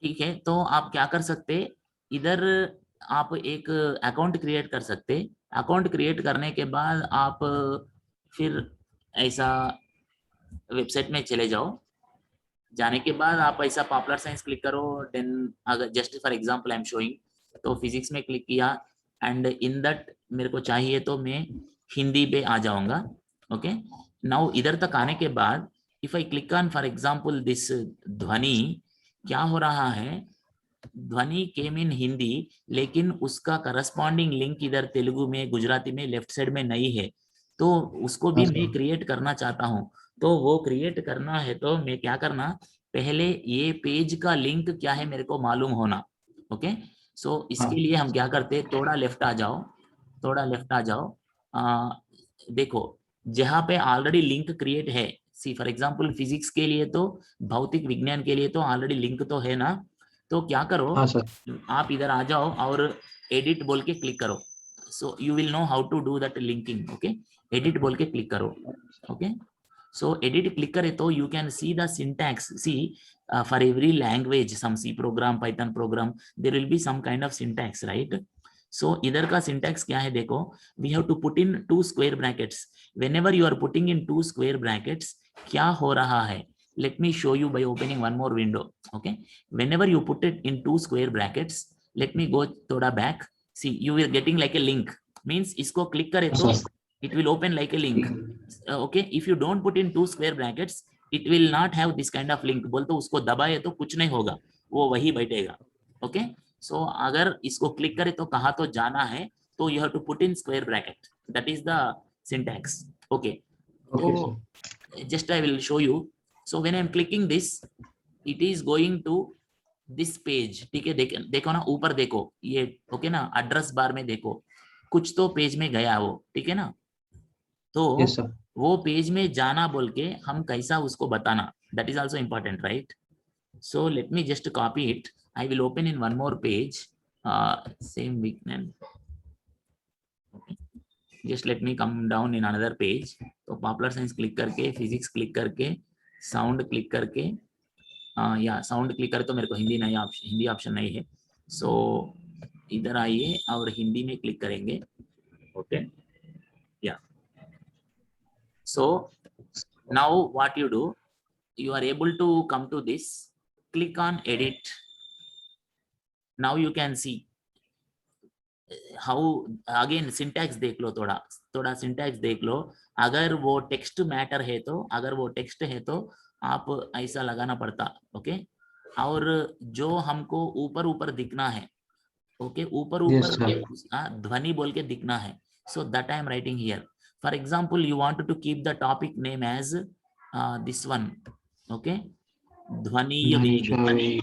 ठीक है, तो आप क्या कर सकते, इधर आप एक अकाउंट क्रिएट कर सकते। अकाउंट क्रिएट करने के बाद आप फिर ऐसा वेबसाइट में चले जाओ। जाने के बाद आप ऐसा पॉपुलर साइंस क्लिक करो। देन अगर just for example I am showing, तो फिजिक्स में क्लिक किया एंड इन दैट मेरे को चाहिए तो मैं हिंदी पे आ जाऊंगा। ओके, नाउ इधर तक आने के बाद if I click on for example this ध्वनि, क्या हो रहा है, ध्वनि केम इन हिंदी, लेकिन उसका करस्पॉन्डिंग लिंक इधर तेलुगु में गुजराती में लेफ्ट साइड में नहीं है। तो उसको भी मैं क्रिएट करना चाहता हूँ। तो वो क्रिएट करना है तो मैं क्या करना, पहले ये पेज का लिंक क्या है मेरे को मालूम होना। ओके, सो इसके लिए हम क्या करते, थोड़ा लेफ्ट आ जाओ, थोड़ा लेफ्ट आ जाओ। देखो जहाँ पे ऑलरेडी लिंक क्रिएट है, सी फॉर एग्जांपल फिजिक्स के लिए तो, भौतिक विज्ञान के लिए तो ऑलरेडी लिंक तो है ना। तो क्या करो, हाँ सर। आप इधर आ जाओ और एडिट बोल के क्लिक करो। So you will know how to do that linking. Okay, edit बोल के क्लिक करो। ओके, सो एडिट क्लिक करे तो you can see the syntax. See for every language, some C program, Python program, there will be some kind of syntax, right. So इधर का syntax क्या है देखो, we have to put in 2 square brackets. Whenever you are putting in 2 square brackets, क्या हो रहा है, let me show you by opening one more window. Okay, whenever you put it in 2 square brackets, let me go thoda back. See, you will getting like a link, means isko click kare to it will open like a link. Okay, if you don't put in 2 square brackets, it will not have this kind of link. बोल तो उसको दबाए तो कुछ नहीं होगा, वो वही बैठेगा। ओके, सो अगर इसको क्लिक करे तो कहाँ तो जाना है, तो you have to put in square bracket, that is the syntax. Okay, तो just I will show you. So when I am clicking this, it is going to this page. ठीक है, देखो ना ऊपर देखो ये। ओके ना, एड्रेस बार में देखो कुछ तो पेज में गया वो, ठीक है ना। तो यस सर। वो पेज में जाना बोल के हम कैसा उसको बताना, that is also important, right. So let me just copy it, I will open in one more page, same weakness. Just let me come down in another page. तो पॉपुलर साइंस क्लिक करके, physics click करके, sound click करके, या sound click करे तो मेरे को हिंदी नहीं, हिंदी ऑप्शन नहीं है। सो इधर आइए और हिंदी में क्लिक करेंगे। ओके, या so now what you do, you are able to come to this, click on edit. Now you can see how, again syntax देख लो, थोड़ा थोड़ा syntax देख लो। अगर वो टेक्स्ट मैटर है तो, अगर वो टेक्स्ट है तो आप ऐसा लगाना पड़ता। ओके, और जो हमको ऊपर ऊपर दिखना है, ओके ऊपर ऊपर ध्वनि बोल के दिखना है। So that I am writing here. For example you want to keep the topic name as this one. Okay, ध्वनि वेग।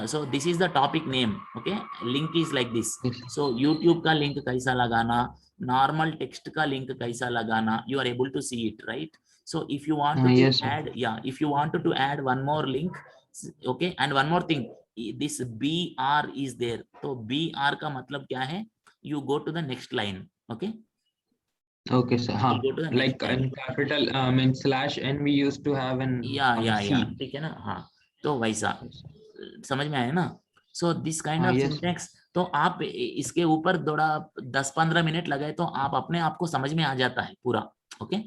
so this is the topic name. Okay, link is like this. so YouTube का link कैसा लगाना, normal text का link कैसा लगाना, you are able to see it, right. so if you want to add, yeah, if you want to add one more link, okay, and one more thing, this BR is there. तो BR का मतलब क्या है, you go to the next line. okay, Okay sir. हाँ, like in capital in slash n we used to have in या ठीक है ना। हाँ, तो वैसा समझ में आया ना। So this kind of syntax, तो आप इसके ऊपर थोड़ा 10-15 मिनट लगाए तो आप अपने आप को समझ में आ जाता है पूरा। Okay,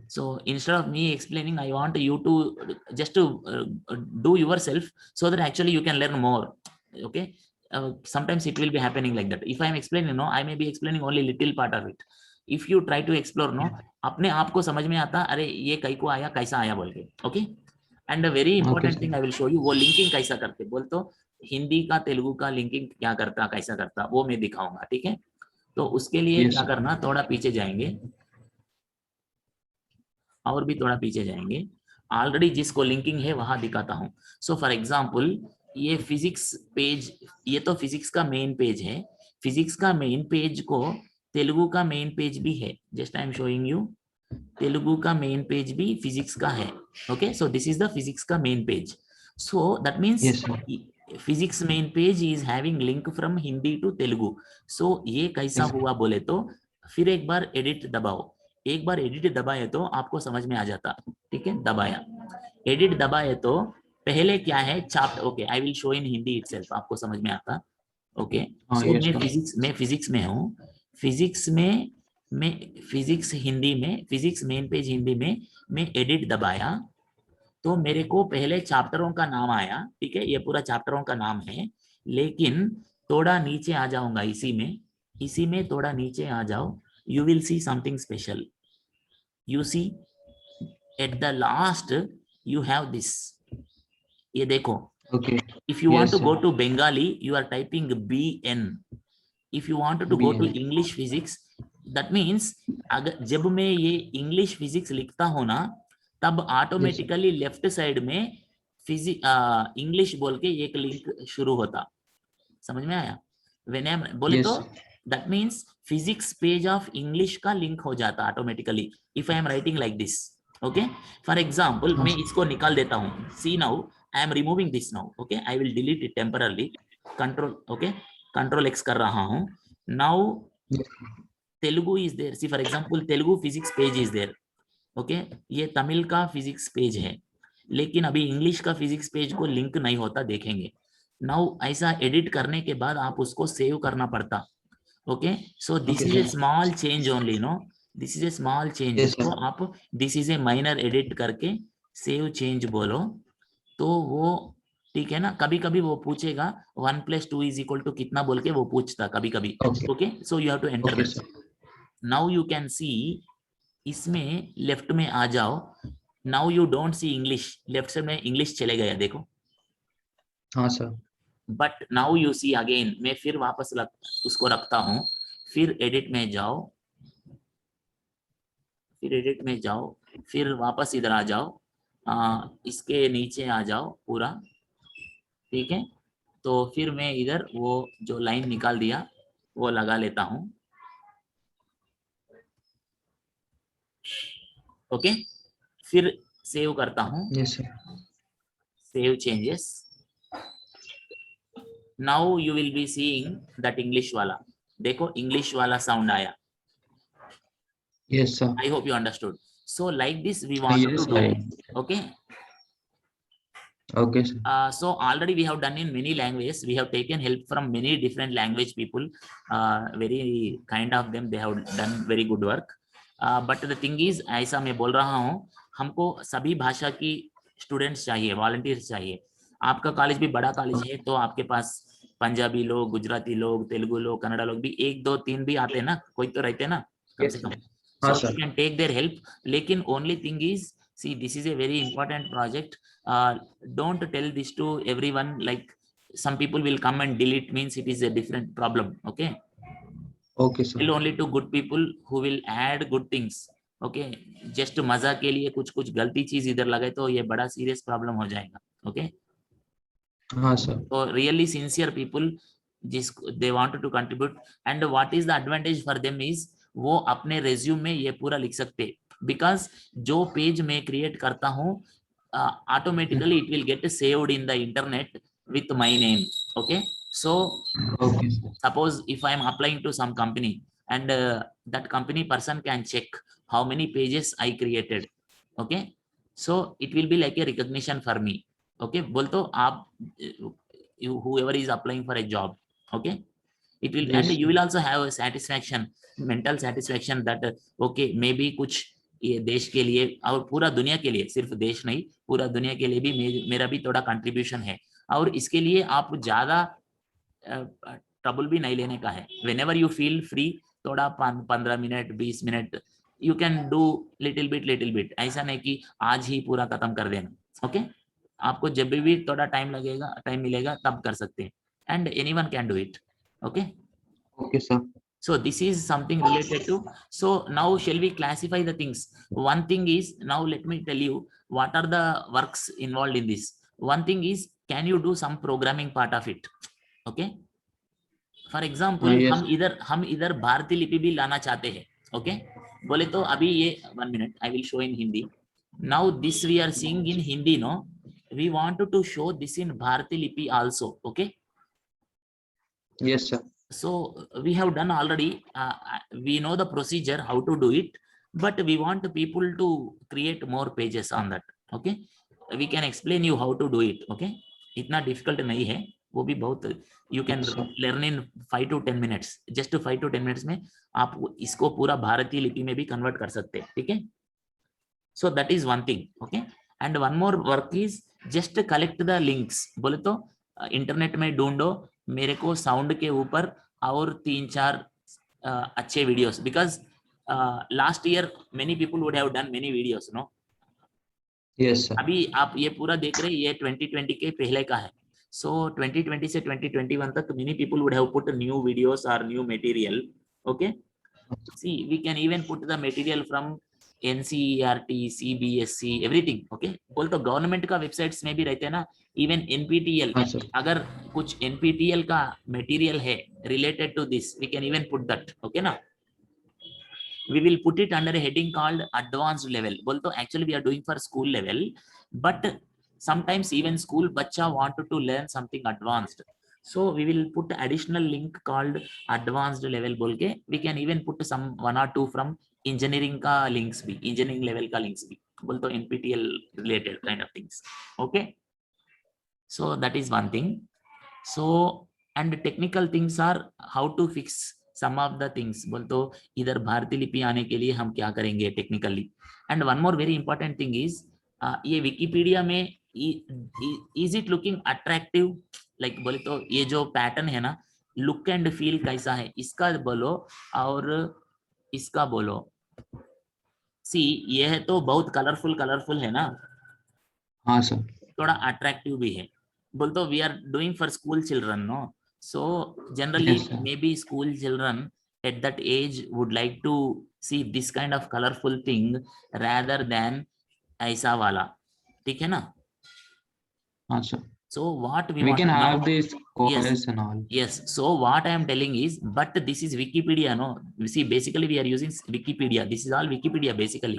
so instead of me explaining, I want you to just to do yourself, so that actually you can learn more. Okay, sometimes it will be happening like that. If I am explaining, no, I may be explaining only little part of it. If you try to explore, no, अपने आप को समझ में आता, अरे ये कई को आया कैसा आया बोल के। Okay, and very important thing I will show you, वो लिंकिंग कैसा करते बोल तो, हिंदी का तेलुगु का लिंकिंग क्या करता, कैसा करता, वो मैं दिखाऊंगा। ठीक है, तो उसके लिए क्या करना, थोड़ा पीछे जाएंगे और भी थोड़ा पीछे जाएंगे, ऑलरेडी जिसको लिंकिंग है वहां दिखाता हूं। सो फॉर एग्जांपल ये फिजिक्स पेज, ये तो फिजिक्स का मेन पेज है। फिजिक्स का मेन पेज को तेलुगु का मेन पेज भी है। Just I am showing you, Telugu का मेन पेज भी फिजिक्स का है। Okay, so this is the physics का main page. So that means physics main page is having link from Hindi to Telugu. सो ये कैसा हुआ बोले तो, फिर एक बार एडिट दबाओ, एक बार एडिट दबाए तो आपको समझ में आ जाता। ठीक है, दबाया, एडिट दबाए तो पहले क्या है chapter, okay I will show in Hindi itself, आपको समझ में आता। ओके सो yes, मैं फिजिक्स में हूँ, फिजिक्स में मैं फिजिक्स हिंदी में, फिजिक्स मेन पेज हिंदी में मैं एडिट दबाया तो मेरे को पहले चैप्टरों का नाम आया, ठीक है, ये पूरा चैप्टरों का नाम है। लेकिन थोड़ा नीचे आ जाऊंगा, इसी में थोड़ा नीचे आ जाओ, you will see something special. You see at the last you have this, ये देखो। okay, if you want yes to sir, go to Bengali you are typing BN, if you want to go to BN, English physics, that means अगर जब मैं ये English physics लिखता हूं ना, तब yes sir, automatically left side में English बोल के एक लिंक शुरू होता। समझ में आया? बोले yes तो sir, that means physics page of English का लिंक हो जाता automatically if I am writing like this. Okay for example हाँ मैं sir, इसको निकाल देता हूँ, see now I am removing this now, okay I will delete it temporarily, control okay control X कर रहा हूँ। Now yes, Telugu is there, see for example Telugu physics page is there, okay ये तमिल का फिजिक्स पेज है, लेकिन अभी English का physics page को लिंक नहीं होता, देखेंगे। नाउ ऐसा एडिट करने के बाद आप उसको सेव करना पड़ता। Okay so this okay is a sir, small change only, no this is a small change, yes sir, तो आप this is a minor edit करके सेव चेंज बोलो तो वो ठीक है ना। कभी कभी वो पूछेगा 1+2 = कितना बोल के वो पूछता कभी कभी। okay, okay so you have to enter okay that. sir, now you can see, इसमें लेफ्ट में आ जाओ। Now you don't see English, left side में इंग्लिश चले गया देखो। हाँ sir, but now you see again, मैं फिर वापस उसको रखता हूं, फिर एडिट में जाओ, फिर एडिट में जाओ, फिर वापस इधर आ जाओ, इसके नीचे आ जाओ पूरा, ठीक है। तो फिर मैं इधर वो जो लाइन निकाल दिया वो लगा लेता हूं। ओके फिर सेव करता हूं, yes sir, save changes. Now you will be seeing that English वाला, देखो इंग्लिश वाला साउंड आया। yes sir, I hope you understood. So like this we want to yes do. I, Okay. okay sir, So already we have done in many languages. We have taken help from many different language people. Very kind of them. They have done very good work. But the thing is, ऐसा मैं बोल रहा हूँ, हमको सभी भाषा की students चाहिए, वॉलंटियर्स चाहिए। आपका कॉलेज भी बड़ा कॉलेज है तो आपके पास पंजाबी लोग, गुजराती लोग, तेलुगु लोग, कन्नड़ा लोग भी 1 2 3 भी आते हैं ना, कोई तो रहते हैं ना कम yes से sir, कम। हाँ So sir, you can take their help. लेकिन only thing is, see this is a very important project. Don't tell this to everyone, like some people will come and delete, means it is a different problem. Okay okay sir, tell only to good people who will add good things. Okay just मजा के लिए कुछ कुछ गलती चीज इधर लगे तो ये बड़ा सीरियस प्रॉब्लम हो जाएगा। Okay हाँ sir, so really sincere people जिस they want to contribute, and what is the advantage for them is वो अपने रेज्यूम में ये पूरा लिख सकते, बिकॉज जो पेज मैं क्रिएट करता हूँ automatically it will get saved in the internet with my name. Okay so okay sir, suppose if I am applying to some company and that company person can check how many pages I created. Okay so it will be like a recognition for me. Okay बोल तो आप whoever is applying for a job. Okay it will, and yes you sir, will also have a satisfaction, mental satisfaction that okay maybe कुछ ये देश के लिए और पूरा दुनिया के लिए, सिर्फ देश नहीं पूरा दुनिया के लिए भी मेरा भी थोड़ा कंट्रीब्यूशन है। और इसके लिए आप ज्यादा ट्रबल भी नहीं लेने का है। whenever you feel free थोड़ा 15 minute 20 minute you can do little bit, ऐसा नहीं कि आज ही पूरा खत्म कर देना। ओके आपको जब भी थोड़ा टाइम मिलेगा तब कर सकते हैं, and anyone can do it. Okay okay sir, so this is something related to, so now shall we classify the things? One thing is, now let me tell you what are the works involved in this. One thing is, can you do some programming part of it? Okay for example yes, हम इधर भारतीय लिपि भी लाना चाहते हैं। Okay बोले तो अभी ये 1 minute I will show in Hindi. Now this we are seeing in Hindi, no we want to show this in भारतीय लिपि also. Okay yes sir, so we have done already, we know the procedure how to do it, but we want people to create more pages on that. Okay we can explain you how to do it. Okay, इतना difficult नहीं है, वो भी बहुत you can learn in 5 to 10 minutes. Just 5 to 10 minutes में आप इसको पूरा भारतीय लिपि में भी कन्वर्ट कर सकते हैं. ठीक है, so that is one thing. Okay, and one more work is just collect the links. बोले तो इंटरनेट में ढूंढो मेरे को साउंड के ऊपर और 3-4 अच्छे videos, because last year many people would have done many videos, no. Yes sir. अभी आप ये पूरा देख रहे हैं, ये 2020 के पहले का है. सो 2020 से 2021 तक many people would have put new videos or new material. Okay, see, we can even put the material from NCERT, CBSE, everything. Okay, बोल तो गवर्नमेंट का वेबसाइट्स में भी रहते हैं ना, इवन NPTEL. अगर कुछ NPTEL का मटेरियल है related to this, we can even put that. Okay ना, we will put it under a heading called advanced level. बोल तो actually we are doing for school level, but sometimes even school बच्चा want to learn something advanced, so we will put additional link called advanced level बोल के. We can even put some 1 or 2 from engineering का links भी, engineering level का links भी, बोल तो NPTEL related kind of things. Okay, so that is one thing. So and technical things are how to fix some of the things. बोल तो इधर भारतीय लिपि आने के लिए हम क्या करेंगे technically. And one more very important thing is, ये विकिपीडिया में is it looking attractive, like बोले तो ये जो पैटर्न है ना, लुक एंड फील कैसा है इसका बोलो, और इसका बोलो. सी, ये है तो बहुत कलरफुल है ना. हाँ सर. थोड़ा अट्रैक्टिव भी है. बोल तो we are doing for school children, no. So generally Yes, sir. maybe school children at that age would like to see this kind of colorful thing rather than ऐसा वाला. ठीक है ना. हाँ sir. So what we We want can now, have this course yes, and all. yes. So what I am telling is, but this is Wikipedia, no. You see, basically we are using Wikipedia. This is all Wikipedia basically.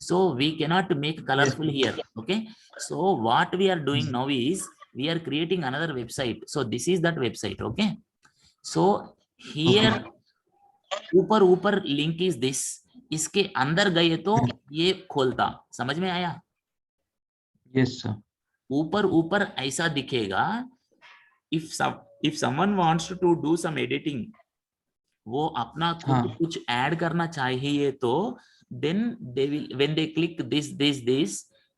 So we cannot make colorful here. Okay. So what we are doing now is we are creating another website. So this is that website. Okay. So here ऊपर link is this. इसके अंदर गए तो ये खोलता. समझ में आया? Yes sir. ऊपर ऐसा दिखेगा. if someone wants to do some editing, वो अपना खुद कुछ ऐड करना चाहिए तो then they will, when they click this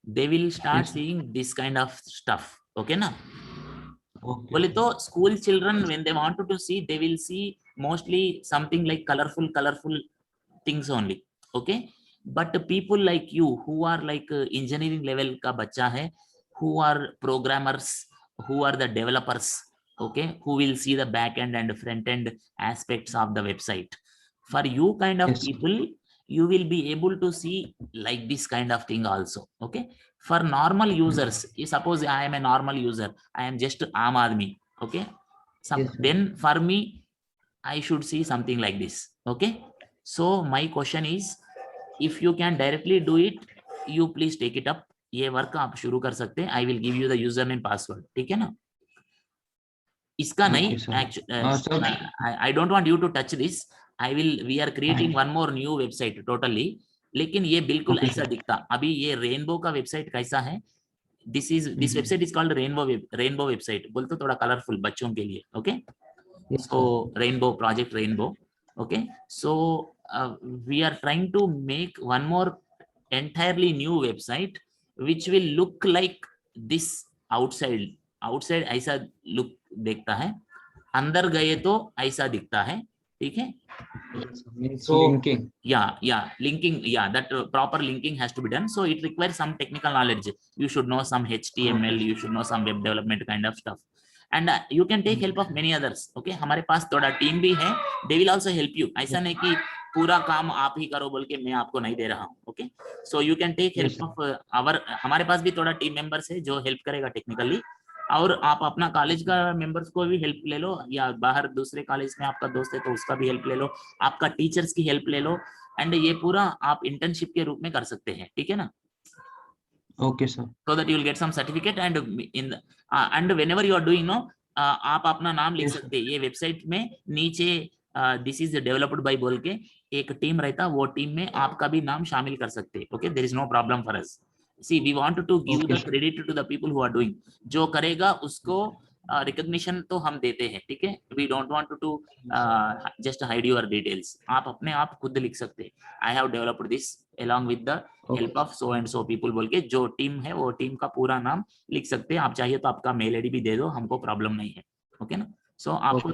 they will start seeing this kind of stuff. Okay ना. बोले तो school children when they want to see, they will see mostly something like colorful things only. Okay, but people like you who are like engineering level का बच्चा है, who are programmers, who are the developers, okay, who will see the back end and front end aspects of the website. For you kind of people, you will be able to see like this kind of thing also. Okay, for normal users, suppose I am a normal user, I am just Aam Aadmi. Okay, then for me I should see something like this. Okay, so my question is, if you can directly do it, you please take it up. ये work आप शुरू कर सकते हैं. I will give you the username password. ठीक है ना. इसका नहीं, I don't want you to touch this. We are creating one more new website totally. लेकिन ये बिल्कुल ऐसा दिखता. अभी ये रेनबो का वेबसाइट कैसा है, this website is called rainbow website. बोल तो थोड़ा कलरफुल बच्चों के लिए. Okay, so rainbow project rainbow. Okay, so we are trying to make one more entirely new website which will look like this outside ऐसा look देखता है, अंदर गए तो ऐसा दिखता है. ठीक है. So linking, linking, that proper linking has to be done. So it requires some technical knowledge. You should know some HTML, you should know some web development kind of stuff, and you can take help of many others. Okay, हमारे पास थोड़ा team भी है. They will also help you. ऐसा नहीं कि पूरा काम आप ही करो बोल के मैं आपको नहीं दे रहा हूँ. Okay, so you can take help of हमारे पास भी थोड़ा टीम मेंबर्स है जो हेल्प करेगा टेक्निकली, और आप अपना कॉलेज का मेंबर्स को भी हेल्प ले लो, या बाहर दूसरे कॉलेज में आपका दोस्त है तो उसका भी हेल्प ले लो, आपका टीचर्स की हेल्प ले लो, एंड ये पूरा आप इंटर्नशिप के रूप में कर सकते हैं. ठीक है ना. Okay sir. So that you will get some certificate, and and whenever you are doing, आप अपना नाम लिख सकते हैं. ये वेबसाइट में नीचे दिस इज डेवलप्ड बाय बोल के एक टीम रहता, वो टीम में आपका भी नाम शामिल कर सकते हैं. Okay, there is no problem for us. see we want to give Okay, the sir. credit to the people who are doing. जो करेगा उसको रिकॉग्निशन तो हम देते हैं, ठीक है. We don't want to just hide your details. आप अपने आप खुद लिख सकते हैं. I have developed this along with the help of so and so people बोल के जो टीम है वो टीम का पूरा नाम लिख सकते हैं. आप चाहिए तो आपका मेल आईडी भी दे दो, हमको प्रॉब्लम नहीं है. ओके ना. सो आपको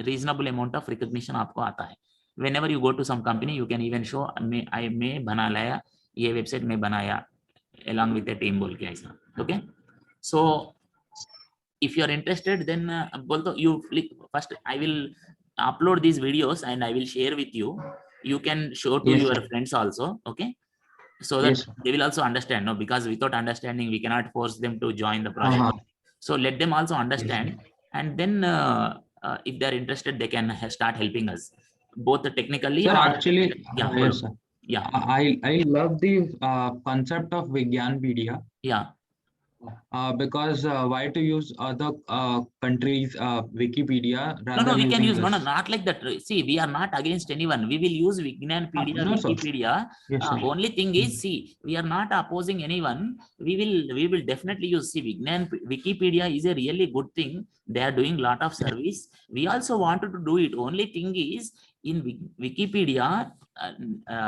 रीजनेबल अमाउंट ऑफ रिकॉग्निशन आपको आता है. whenever you go to some company you can even show मैं बना लाया, ये वेबसाइट में बनाया along with the team बोल के ऐसा. Okay. so if you are interested then बोल तो you first I will upload these videos and I will share with you. You can show to Yes, your sir. friends also. Okay. So that Yes, sir. they will also understand, no, because without understanding we cannot force them to join the project. So let them also understand, and then if they are interested they can start helping us both technically. Sir, actually, yeah, yes, sir. Yeah, I love the concept of Vigyanpedia. yeah. Because why to use other countries Wikipedia rather No, than we can using use this? no, not like that. See, we are not against anyone. We will use Vigyanpedia, No, sir. Wikipedia. Yes, sir. Only thing is, see, we are not opposing anyone. We will definitely use. See, Wikipedia is a really good thing. They are doing lot of service. We also wanted to do it. Only thing is, in Wikipedia,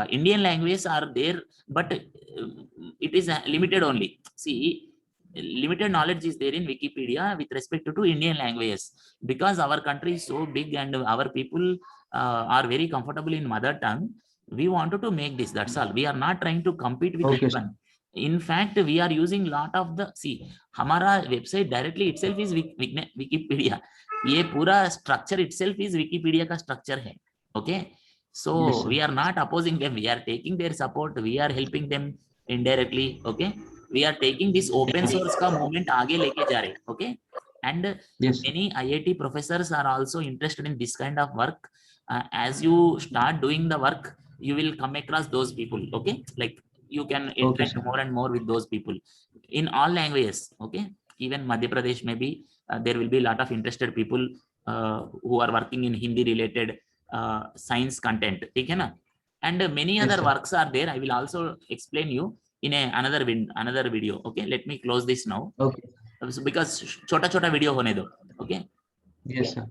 Indian languages are there, but it is limited only. See, limited knowledge is there in Wikipedia with respect to Indian languages, because our country is so big and our people are very comfortable in mother tongue. We wanted to make this, that's all. We are not trying to compete with anyone. In fact, we are using lot of the, see, हमारा website directly itself is Wikipedia. ये पूरा structure itself is Wikipedia का structure है. Okay. So yes, we are not opposing them. We are taking their support. We are helping them indirectly. Okay. We are taking this open source का movement आगे लेके जा रहे. Okay. And yes, many IIT professors are also interested in this kind of work. As you start doing the work, you will come across those people. Okay. Like you can interact more and more with those people in all languages. Okay. Even Madhya Pradesh maybe there will be a lot of interested people who are working in Hindi related science content. ठीक है ना? And many other works are there. I will also explain you in another video. Okay, let me close this now. Okay. Because छोटा-छोटा video होने दो. Okay. Yes, sir.